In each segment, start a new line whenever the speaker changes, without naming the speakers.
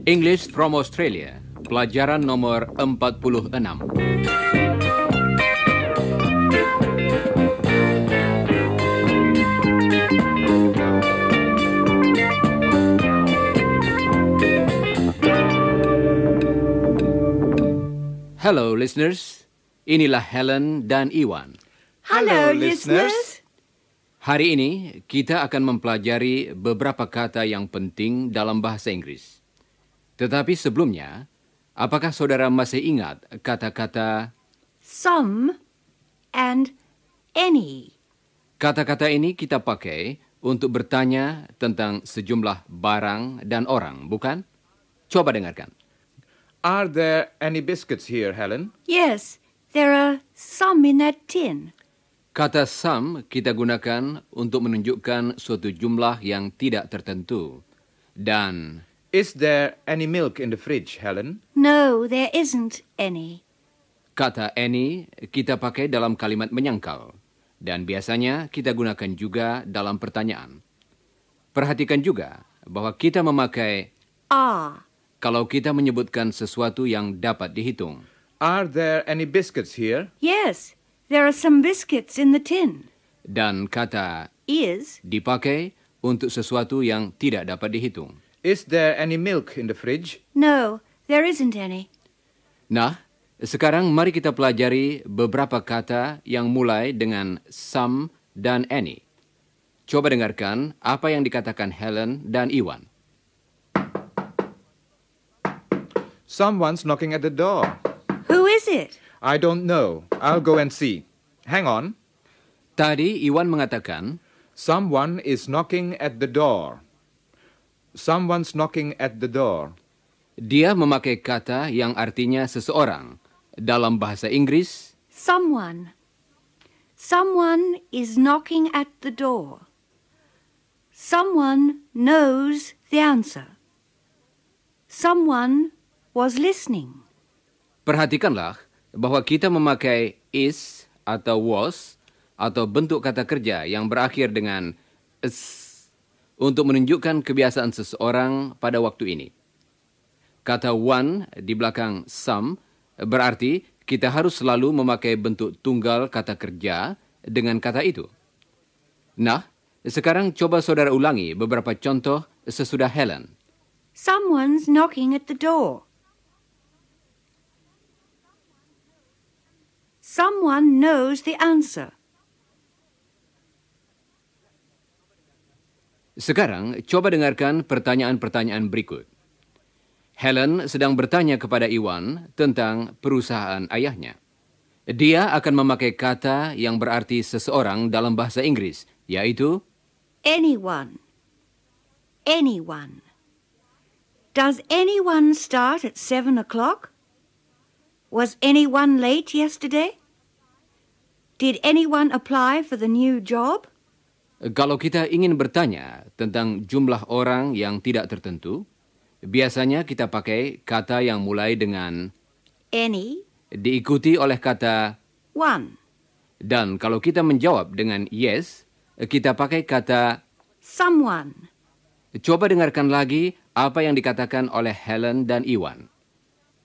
English from Australia, pelajaran nomor 46. Hello listeners, inilah Helen dan Iwan.
Hello, listeners.
Hari ini kita akan mempelajari beberapa kata yang penting dalam bahasa Inggris. Tetapi sebelumnya, apakah saudara masih ingat kata-kata
Some and any.
Kata-kata ini kita pakai untuk bertanya tentang sejumlah barang dan orang, bukan? Coba dengarkan.
Are there any biscuits here, Helen?
Yes, there are some in that tin.
Kata some kita gunakan untuk menunjukkan suatu jumlah yang tidak tertentu. Dan
Is there any milk in the fridge, Helen?
No, there isn't any.
kata any kita pakai dalam kalimat menyangkal. Dan biasanya kita gunakan juga dalam pertanyaan. Perhatikan juga bahwa kita memakai
Are.
kalau kita menyebutkan sesuatu yang dapat dihitung.
Are there any biscuits here?
Yes, there are some biscuits in the tin.
Dan kata
Is.
dipakai untuk sesuatu yang tidak dapat dihitung.
Is there any milk in the fridge?
No, there isn't any.
Nah, sekarang mari kita pelajari beberapa kata yang mulai dengan some dan any. Coba dengarkan apa yang dikatakan Helen dan Iwan.
Someone's knocking at the door.
Who is it?
I don't know. I'll go and see. Hang on.
Tadi Iwan mengatakan,
Someone is knocking at the door. Someone's knocking at the door.
dia memakai kata yang artinya seseorang. Dalam bahasa Inggris,
Someone. Someone is knocking at the door. Someone knows the answer. Someone was listening.
perhatikanlah bahwa kita memakai is atau was atau bentuk kata kerja yang berakhir dengan s untuk menunjukkan kebiasaan seseorang pada waktu ini. Kata one di belakang some berarti kita harus selalu memakai bentuk tunggal kata kerja dengan kata itu. Nah, sekarang coba saudara ulangi beberapa contoh sesudah Helen.
Someone's knocking at the door. Someone knows the answer.
Sekarang, coba dengarkan pertanyaan-pertanyaan berikut. Helen sedang bertanya kepada Iwan tentang perusahaan ayahnya. Dia akan memakai kata yang berarti seseorang dalam bahasa Inggris, yaitu
Anyone. Anyone. Does anyone start at 7 o'clock? Was anyone late yesterday? Did anyone apply for the new job?
kalau kita ingin bertanya tentang jumlah orang yang tidak tertentu, biasanya kita pakai kata yang mulai dengan
Any.
diikuti oleh kata
One.
dan kalau kita menjawab dengan yes, kita pakai kata.
Someone.
Coba dengarkan lagi apa yang dikatakan oleh Helen dan Iwan.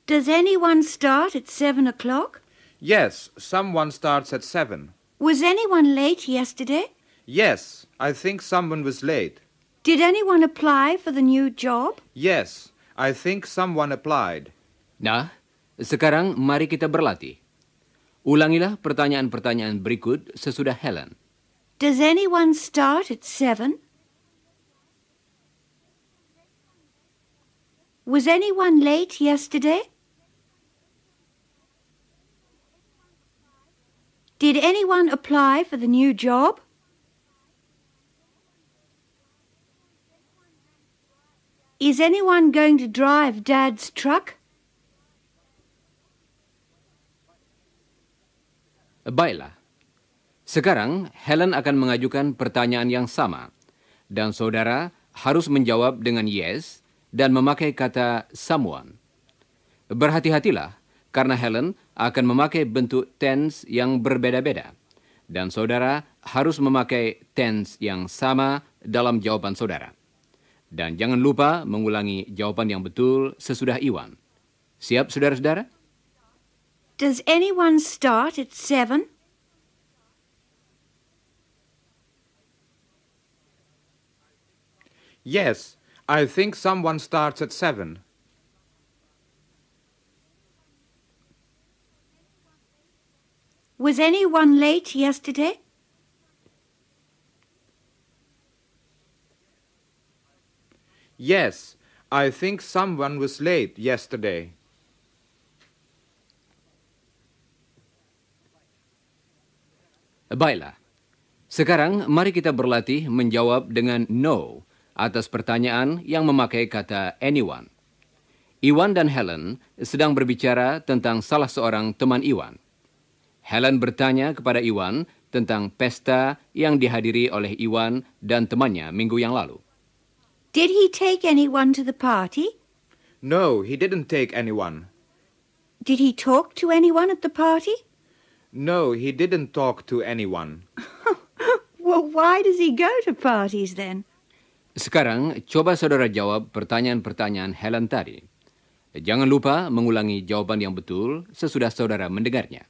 Does anyone start at 7 o'clock?
Yes, someone starts at 7.
Was anyone late yesterday?
Yes, I think someone was late.
Did anyone apply for the new job?
Yes, I think someone applied.
Nah, sekarang mari kita berlatih. Ulangilah pertanyaan-pertanyaan berikut sesudah Helen.
Does anyone start at 7? Was anyone late yesterday? Did anyone apply for the new job? Is anyone going to drive Dad's truck?
Baiklah. Sekarang Helen akan mengajukan pertanyaan yang sama dan saudara harus menjawab dengan yes dan memakai kata someone. Berhati-hatilah karena Helen akan memakai bentuk tense yang berbeda-beda. Dan saudara harus memakai tense yang sama dalam jawaban saudara. Dan jangan lupa mengulangi jawaban yang betul sesudah Iwan. Siap, saudara-saudara?
Does anyone start at 7?
Yes, I think someone starts at 7.
Was anyone late yesterday?
Yes, I think someone was late yesterday.
Baiklah. Sekarang mari kita berlatih menjawab dengan no atas pertanyaan yang memakai kata anyone. Iwan dan Helen sedang berbicara tentang salah seorang teman Iwan. Helen bertanya kepada Iwan tentang pesta yang dihadiri oleh Iwan dan temannya minggu yang lalu.
Did he take anyone to the party?
No, he didn't take anyone.
Did he talk to anyone at the party?
No, he didn't talk to anyone.
Well, why does he go to parties then?
Sekarang, coba saudara jawab pertanyaan-pertanyaan Helen tadi. Jangan lupa mengulangi jawaban yang betul sesudah saudara mendengarnya.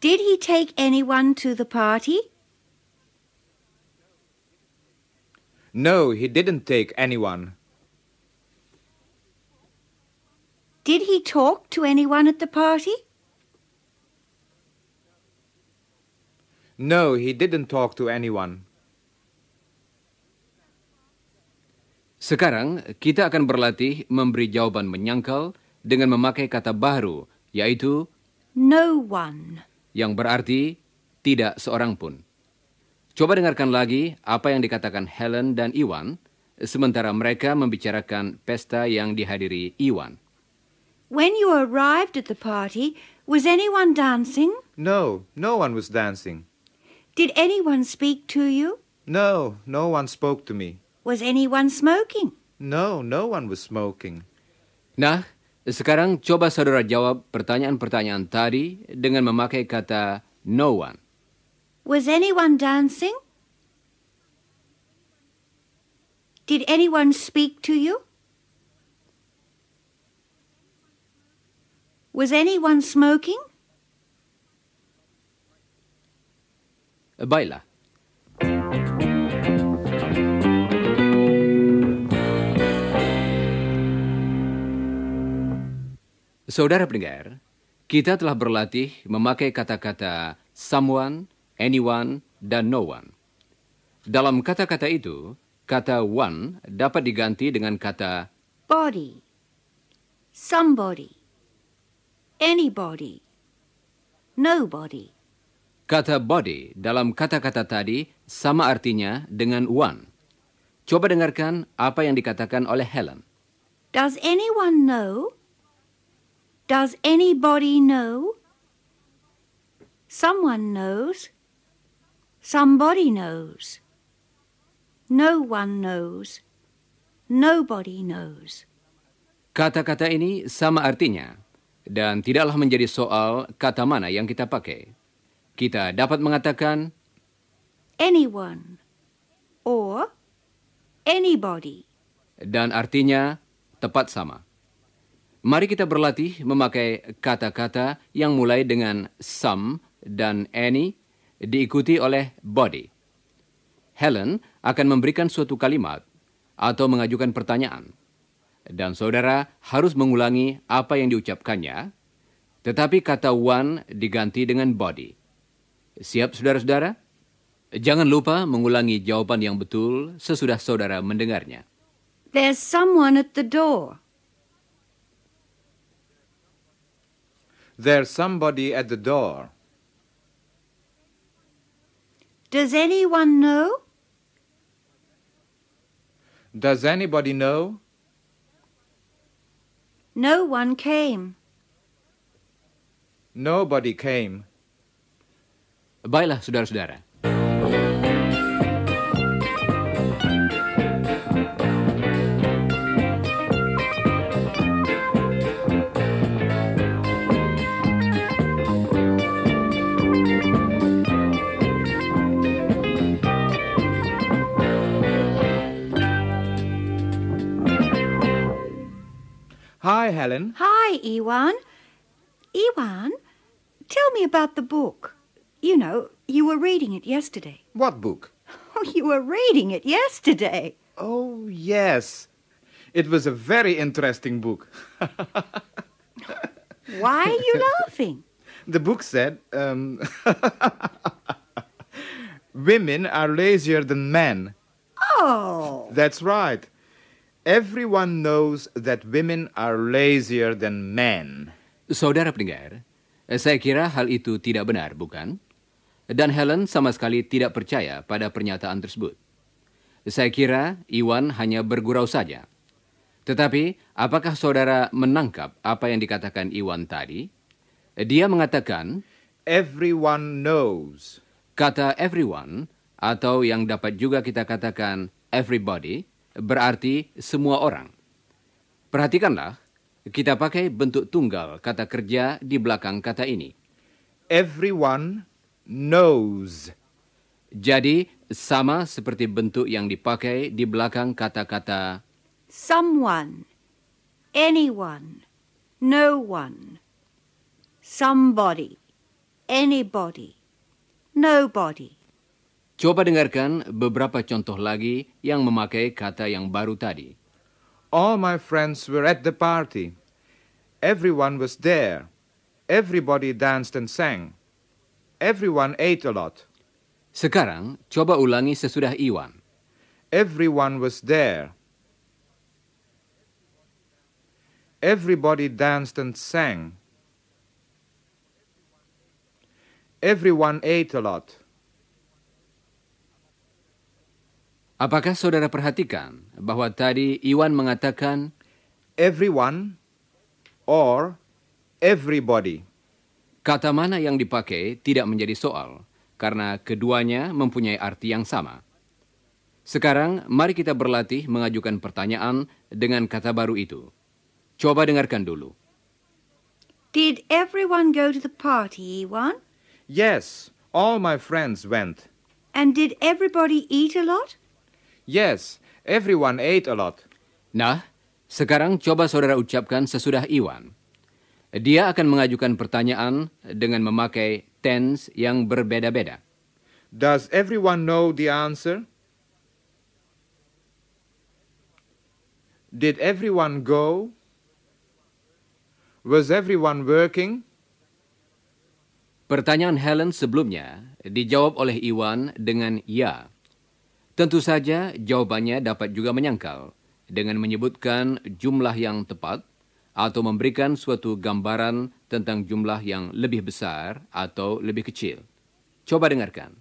Did he take anyone to the party?
No, he didn't take anyone.
Did he talk to anyone at the party?
No, he didn't talk to anyone.
Sekarang, kita akan berlatih memberi jawaban menyangkal dengan memakai kata baru, yaitu
No one.
yang berarti tidak seorang pun. Coba dengarkan lagi apa yang dikatakan Helen dan Iwan, sementara mereka membicarakan pesta yang dihadiri Iwan.
When you arrived at the party, was anyone dancing? No, no one was dancing.
Did anyone speak to you?
No, no one spoke to me.
Was anyone smoking?
No, no one was smoking.
Nah, sekarang coba saudara jawab pertanyaan-pertanyaan tadi dengan memakai kata no one.
Was anyone dancing? Did anyone speak to you? Was anyone smoking?
Baiklah. Saudara pendengar, kita telah berlatih memakai kata-kata someone, anyone, dan no one. Dalam kata-kata itu, kata one dapat diganti dengan kata
Body. Somebody. Anybody. Nobody.
kata body dalam kata-kata tadi sama artinya dengan one. Coba dengarkan apa yang dikatakan oleh Helen.
Does anyone know? Does anybody know? Someone knows. Somebody knows. No one knows. Nobody knows.
Kata-kata ini sama artinya, dan tidaklah menjadi soal kata mana yang kita pakai. Kita dapat mengatakan
Anyone or anybody.
dan artinya tepat sama. Mari kita berlatih memakai kata-kata yang mulai dengan some dan any diikuti oleh body. Helen akan memberikan suatu kalimat atau mengajukan pertanyaan. Dan saudara harus mengulangi apa yang diucapkannya, tetapi kata one diganti dengan body. Siap, saudara-saudara? Jangan lupa mengulangi jawaban yang betul sesudah saudara mendengarnya.
There's someone at the door.
There's somebody at the door.
Does anyone know?
Does anybody know?
No one came.
Nobody came.
Baiklah, saudara-saudara.
Hi, Helen.
Hi, Iwan. Iwan, tell me about the book. You know, you were reading it yesterday.
What book?
Oh, you were reading it yesterday.
Oh, yes. It was a very interesting book.
Why are you laughing?
The book said, women are lazier than men.
Oh.
That's right. Everyone knows that women are lazier than men.
Saudara pendengar, saya kira hal itu tidak benar, bukan? Dan Helen sama sekali tidak percaya pada pernyataan tersebut. Saya kira Iwan hanya bergurau saja. Tetapi, apakah saudara menangkap apa yang dikatakan Iwan tadi? Dia mengatakan,
everyone knows.
Kata everyone, atau yang dapat juga kita katakan everybody, berarti semua orang. Perhatikanlah, kita pakai bentuk tunggal kata kerja di belakang kata ini.
Everyone knows.
Jadi, sama seperti bentuk yang dipakai di belakang kata-kata
someone, anyone, no one, somebody, anybody, nobody.
Coba dengarkan beberapa contoh lagi yang memakai kata yang baru tadi.
All my friends were at the party. Everyone was there. Everybody danced and sang. Everyone ate a lot.
Sekarang, coba ulangi sesudah Iwan.
Everyone was there. Everybody danced and sang. Everyone ate a lot.
Apakah saudara perhatikan bahwa tadi Iwan mengatakan
everyone or everybody?
Kata mana yang dipakai tidak menjadi soal, karena keduanya mempunyai arti yang sama. Sekarang, mari kita berlatih mengajukan pertanyaan dengan kata baru itu. Coba dengarkan dulu.
Did everyone go to the party, Iwan?
Yes, all my friends went.
And did everybody eat a lot?
Yes, everyone ate a lot.
Nah, sekarang coba saudara ucapkan sesudah Iwan. Dia akan mengajukan pertanyaan dengan memakai tense yang berbeda-beda.
Does everyone know the answer? Did everyone go? Was everyone working?
Pertanyaan Helen sebelumnya dijawab oleh Iwan dengan ya. Tentu saja jawabannya dapat juga menyangkal dengan menyebutkan jumlah yang tepat atau memberikan suatu gambaran tentang jumlah yang lebih besar atau lebih kecil. Coba dengarkan.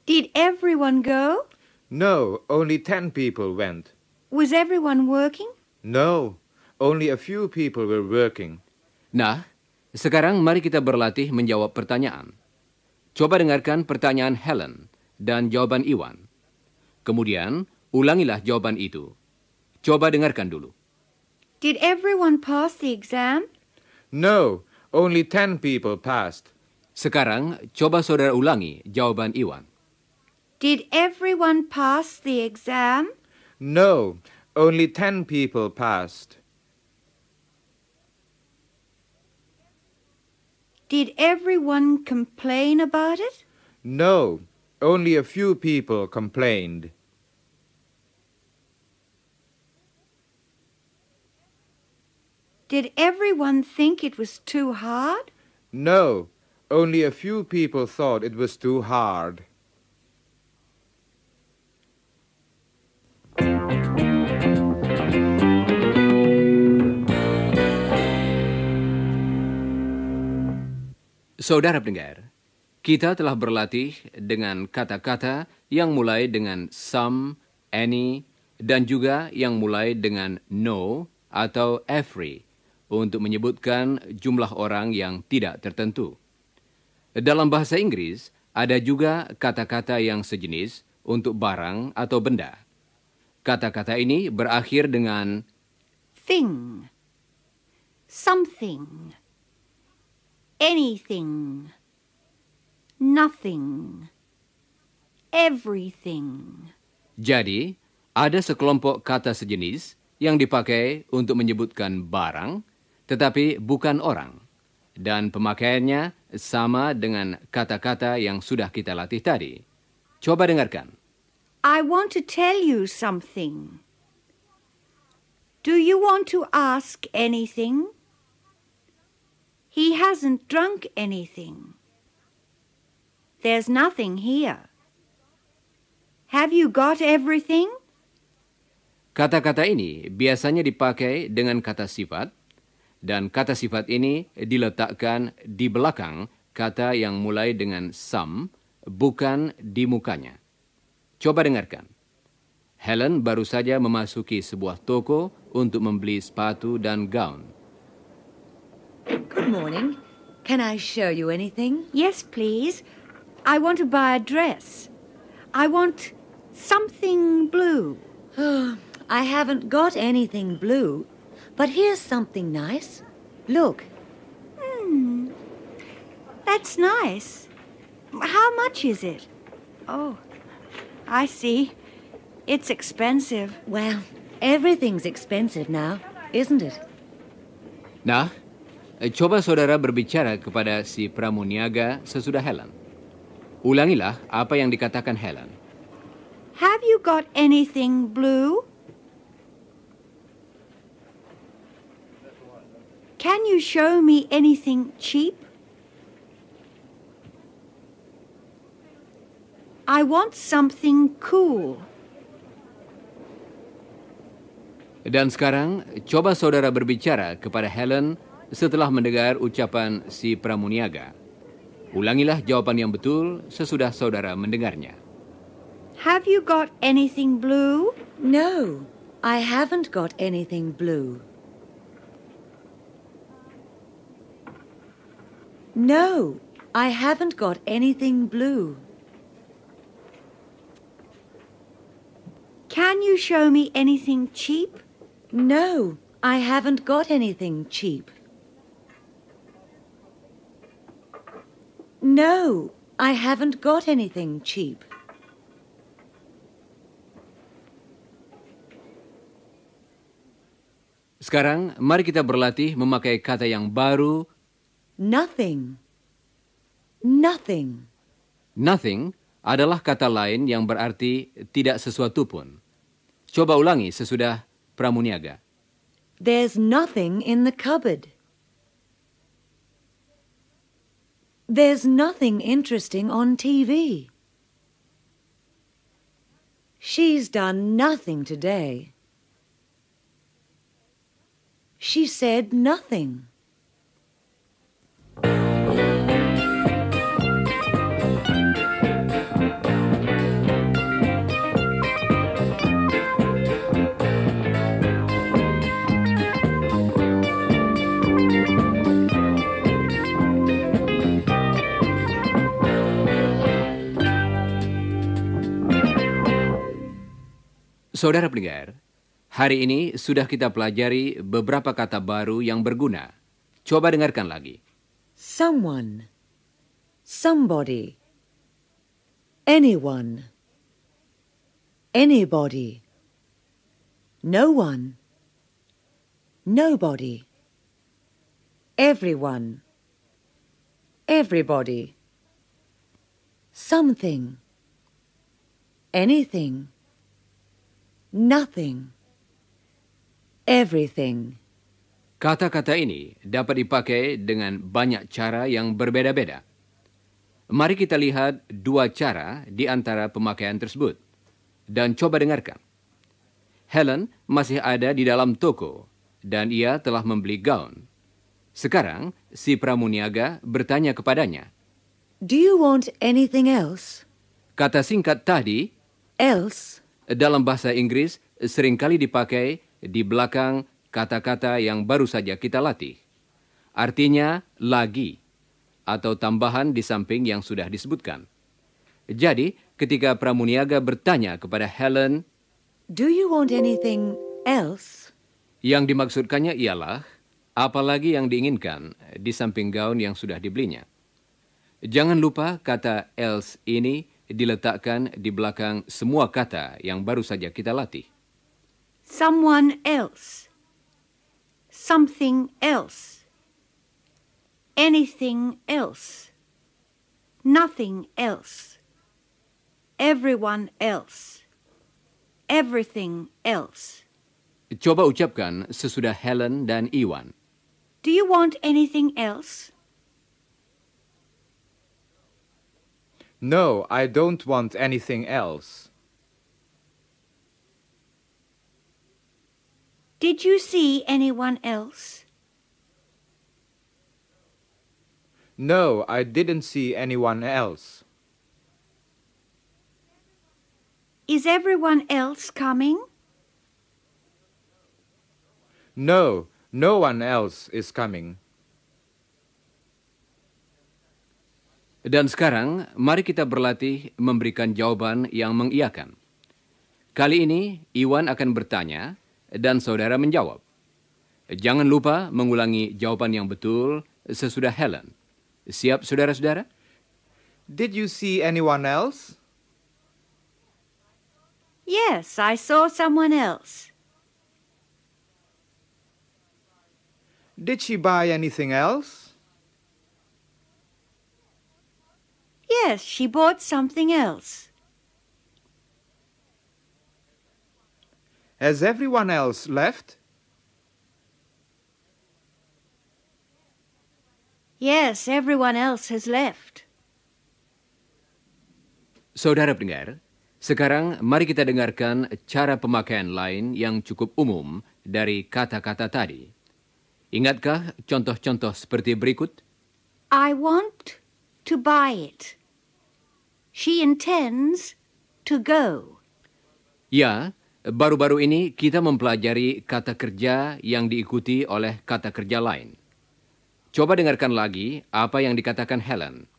Did everyone go?
No, only 10 people went.
Was everyone working?
No, only a few people were working.
Nah, sekarang mari kita berlatih menjawab pertanyaan. Coba dengarkan pertanyaan Helen dan jawaban Iwan. Kemudian, ulangilah jawaban itu. Coba dengarkan dulu.
Did everyone pass the exam?
No, only 10 people passed.
Sekarang, coba saudara ulangi jawaban Iwan.
Did everyone pass the exam?
No, only 10 people passed.
Did everyone complain about it?
No, only a few people complained.
Did everyone think it was too hard?
No, only a few people thought it was too hard.
Saudara pendengar, kita telah berlatih dengan kata-kata yang mulai dengan some, any, dan juga yang mulai dengan no atau every untuk menyebutkan jumlah orang yang tidak tertentu. Dalam bahasa Inggris, ada juga kata-kata yang sejenis untuk barang atau benda. Kata-kata ini berakhir dengan
thing, something, anything, nothing, everything.
Jadi, ada sekelompok kata sejenis yang dipakai untuk menyebutkan barang tetapi bukan orang. Dan pemakaiannya sama dengan kata-kata yang sudah kita latih tadi. Coba dengarkan.
I want to tell you something. Do you want to ask anything? He hasn't drunk anything. There's nothing here. Have you got everything?
Kata-kata ini biasanya dipakai dengan kata sifat, dan kata sifat ini diletakkan di belakang kata yang mulai dengan some, bukan di mukanya. Coba dengarkan. Helen baru saja memasuki sebuah toko untuk membeli sepatu dan gaun.
Good morning. Can I show you anything?
Yes, please. I want to buy a dress. I want something blue.
Oh, I haven't got anything blue, but here's something nice. Look.
That's nice. How much is it? Oh, I see. It's expensive.
Well, everything's expensive now, isn't it?
Nah, coba saudara berbicara kepada si pramuniaga sesudah Helen. Ulangilah apa yang dikatakan Helen.
Have you got anything blue? Can you show me anything cheap? I want something cool.
Dan sekarang, coba saudara berbicara kepada Helen setelah mendengar ucapan si pramuniaga. Ulangilah jawaban yang betul sesudah saudara mendengarnya.
Have you got anything blue?
No, I haven't got anything blue. No, I haven't got anything blue.
Can you show me anything cheap?
No, I haven't got anything cheap. No, I haven't got anything cheap.
Sekarang, mari kita berlatih memakai kata yang baru.
Nothing. Nothing.
Nothing adalah kata lain yang berarti tidak sesuatu pun. Coba ulangi sesudah pramuniaga.
There's nothing in the cupboard. There's nothing interesting on TV. She's done nothing today. She said nothing.
Saudara pendengar, hari ini sudah kita pelajari beberapa kata baru yang berguna. Coba dengarkan lagi.
Someone. Somebody. Anyone. Anybody. No one. Nobody. Everyone. Everybody. Something. Anything. Nothing. Everything.
Kata-kata ini dapat dipakai dengan banyak cara yang berbeda-beda. Mari kita lihat dua cara di antara pemakaian tersebut. Dan coba dengarkan. Helen masih ada di dalam toko dan ia telah membeli gaun. Sekarang, si pramuniaga bertanya kepadanya.
Do you want anything else?
Kata singkat tadi,
Else.
dalam bahasa Inggris seringkali dipakai di belakang kata-kata yang baru saja kita latih. Artinya lagi atau tambahan di samping yang sudah disebutkan. Jadi, ketika pramuniaga bertanya kepada Helen,
Do you want anything else?
yang dimaksudkannya ialah apalagi yang diinginkan di samping gaun yang sudah dibelinya. Jangan lupa kata else ini diletakkan di belakang semua kata yang baru saja kita latih.
Someone else. Something else. Anything else. Nothing else. Everyone else. Everything else.
Coba ucapkan sesudah Helen dan Iwan.
Do you want anything else?
No, I don't want anything else.
Did you see anyone else?
No, I didn't see anyone else.
Is everyone else coming?
No, no one else is coming.
Dan sekarang, mari kita berlatih memberikan jawaban yang mengiyakan. Kali ini, Iwan akan bertanya dan saudara menjawab. Jangan lupa mengulangi jawaban yang betul sesudah Helen. Siap, saudara-saudara?
Did you see anyone else?
Yes, I saw someone else.
Did she buy anything else?
Yes, she bought something else.
Has everyone else left?
Yes, everyone else has left.
Saudara pendengar, sekarang mari kita dengarkan cara pemakaian lain yang cukup umum dari kata-kata tadi. Ingatkah contoh-contoh seperti berikut?
I want to buy it. She intends to go.
Ya, baru-baru ini kita mempelajari kata kerja yang diikuti oleh kata kerja lain. Coba dengarkan lagi apa yang dikatakan Helen.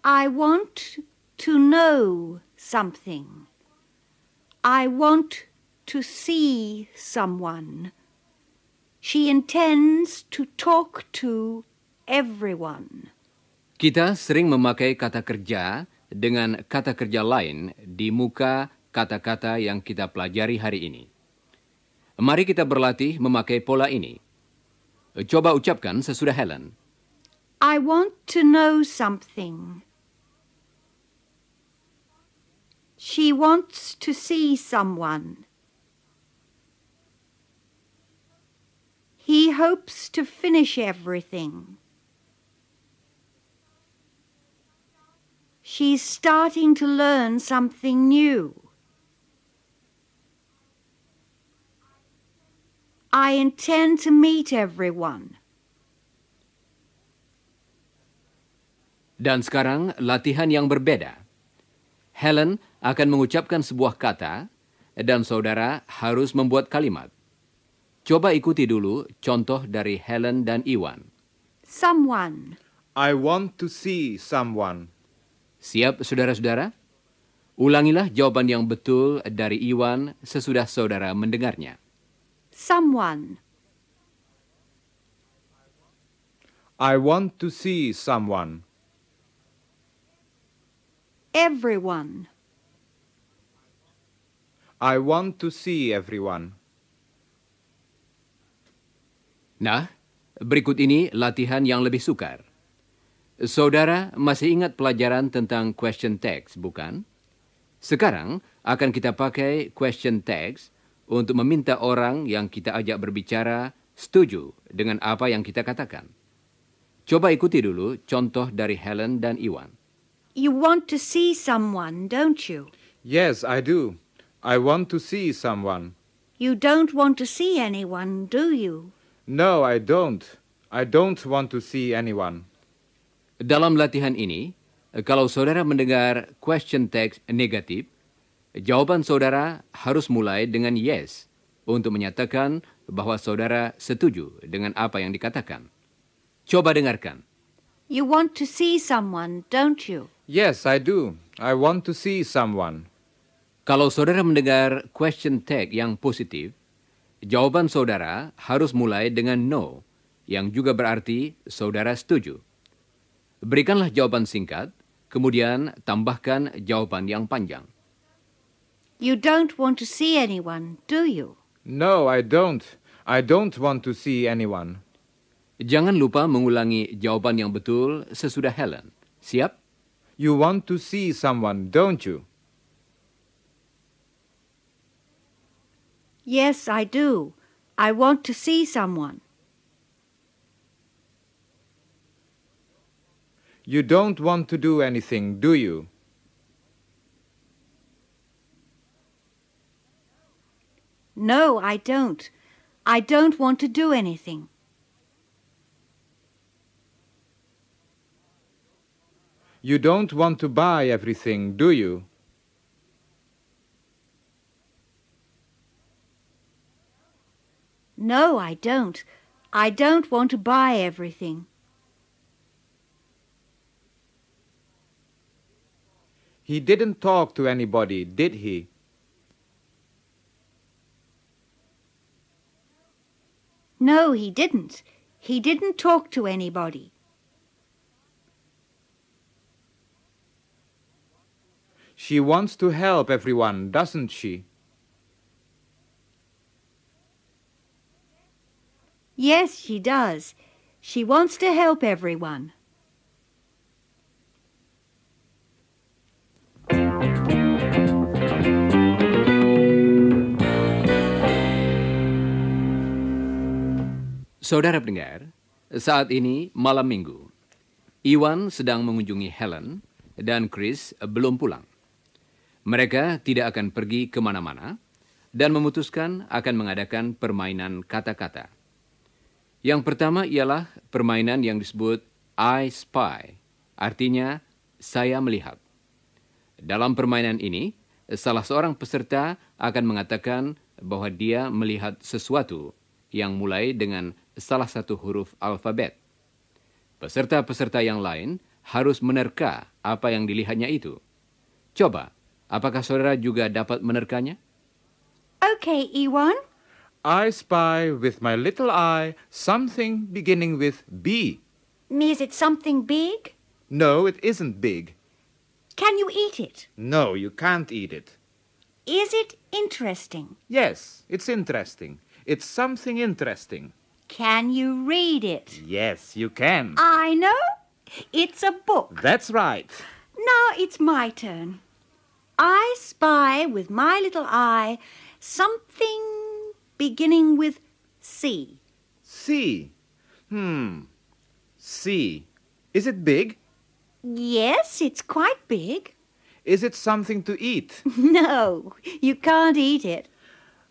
I want to know something. I want to see someone. She intends to talk to everyone.
Kita sering memakai kata kerja dengan kata kerja lain di muka kata-kata yang kita pelajari hari ini. Mari kita berlatih memakai pola ini. Coba ucapkan sesudah Helen.
I want to know something. She wants to see someone. He hopes to finish everything. She's starting to learn something new. I intend to meet everyone.
Dan sekarang latihan yang berbeda. Helen akan mengucapkan sebuah kata dan saudara harus membuat kalimat. Coba ikuti dulu contoh dari Helen dan Iwan.
Someone.
I want to see someone.
Siap, saudara-saudara? Ulangilah jawaban yang betul dari Iwan sesudah saudara mendengarnya.
Someone.
I want to see someone.
Everyone.
I want to see everyone.
Nah, berikut ini latihan yang lebih sukar. Saudara masih ingat pelajaran tentang question text, bukan? Sekarang akan kita pakai question text untuk meminta orang yang kita ajak berbicara setuju dengan apa yang kita katakan. Coba ikuti dulu contoh dari Helen dan Iwan.
You want to see someone, don't you?
Yes, I do. I want to see someone.
You don't want to see anyone, do you?
No, I don't. I don't want to see anyone.
Dalam latihan ini, kalau saudara mendengar question text negatif, jawaban saudara harus mulai dengan yes untuk menyatakan bahwa saudara setuju dengan apa yang dikatakan. Coba dengarkan.
You want to see someone, don't you?
Yes, I do. I want to see someone.
Kalau saudara mendengar question tag yang positif, jawaban saudara harus mulai dengan no, yang juga berarti saudara setuju. Berikanlah jawaban singkat, kemudian tambahkan jawaban yang panjang.
You don't want to see anyone, do you?
No, I don't. I don't want to see anyone.
Jangan lupa mengulangi jawaban yang betul sesudah Helen. Siap?
You want to see someone, don't you?
Yes, I do. I want to see someone.
You don't want to do anything, do you?
No, I don't. I don't want to do anything.
You don't want to buy everything, do you?
No, I don't. I don't want to buy everything.
He didn't talk to anybody, did he?
No, he didn't. He didn't talk to anybody.
She wants to help everyone, doesn't she?
Yes, she does. She wants to help everyone.
Saudara pendengar, saat ini malam minggu. Iwan sedang mengunjungi Helen dan Chris belum pulang. Mereka tidak akan pergi kemana-mana dan memutuskan akan mengadakan permainan kata-kata. Yang pertama ialah permainan yang disebut I Spy, artinya saya melihat. Dalam permainan ini, salah seorang peserta akan mengatakan bahwa dia melihat sesuatu yang mulai dengan salah satu huruf alfabet. Peserta-peserta yang lain harus menerka apa yang dilihatnya itu. Coba, apakah saudara juga dapat menerkanya?
Okay, Iwan.
I spy with my little eye something beginning with B.
Is it something big?
No, it isn't big.
Can you eat it?
No, you can't eat it.
Is it interesting?
Yes, it's interesting. It's something interesting.
Can you read it?
Yes, you can.
I know. It's a book.
That's right.
Now it's my turn. I spy with my little eye something beginning with C.
C. C. Is it big?
Yes, it's quite big.
Is it something to eat?
No, you can't eat it.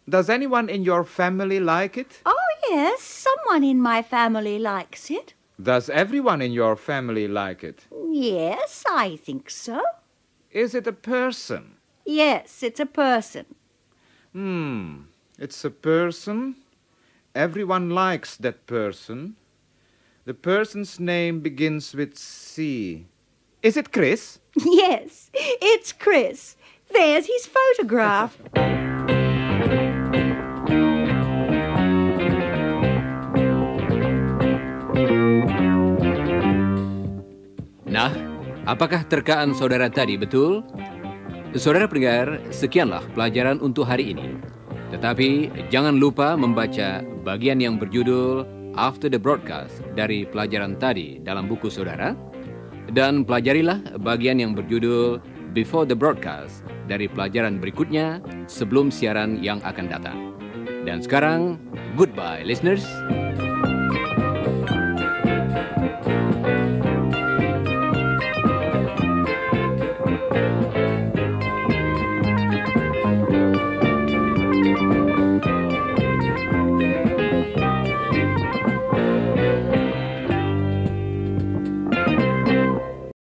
Does anyone in your family like it?
Oh, yes, someone in my family likes it.
Does everyone in your family like it?
Yes, I think so.
Is it a person?
Yes, it's a person.
It's a person. Everyone likes that person. The person's name begins with C. Is it Chris?
Yes, it's Chris. There's his photograph.
Nah, apakah terkaan saudara tadi betul? Saudara pendengar, sekianlah pelajaran untuk hari ini. Tetapi jangan lupa membaca bagian yang berjudul After the Broadcast dari pelajaran tadi dalam buku saudara. Dan pelajarilah bagian yang berjudul Before the Broadcast dari pelajaran berikutnya sebelum siaran yang akan datang. Dan sekarang, goodbye listeners.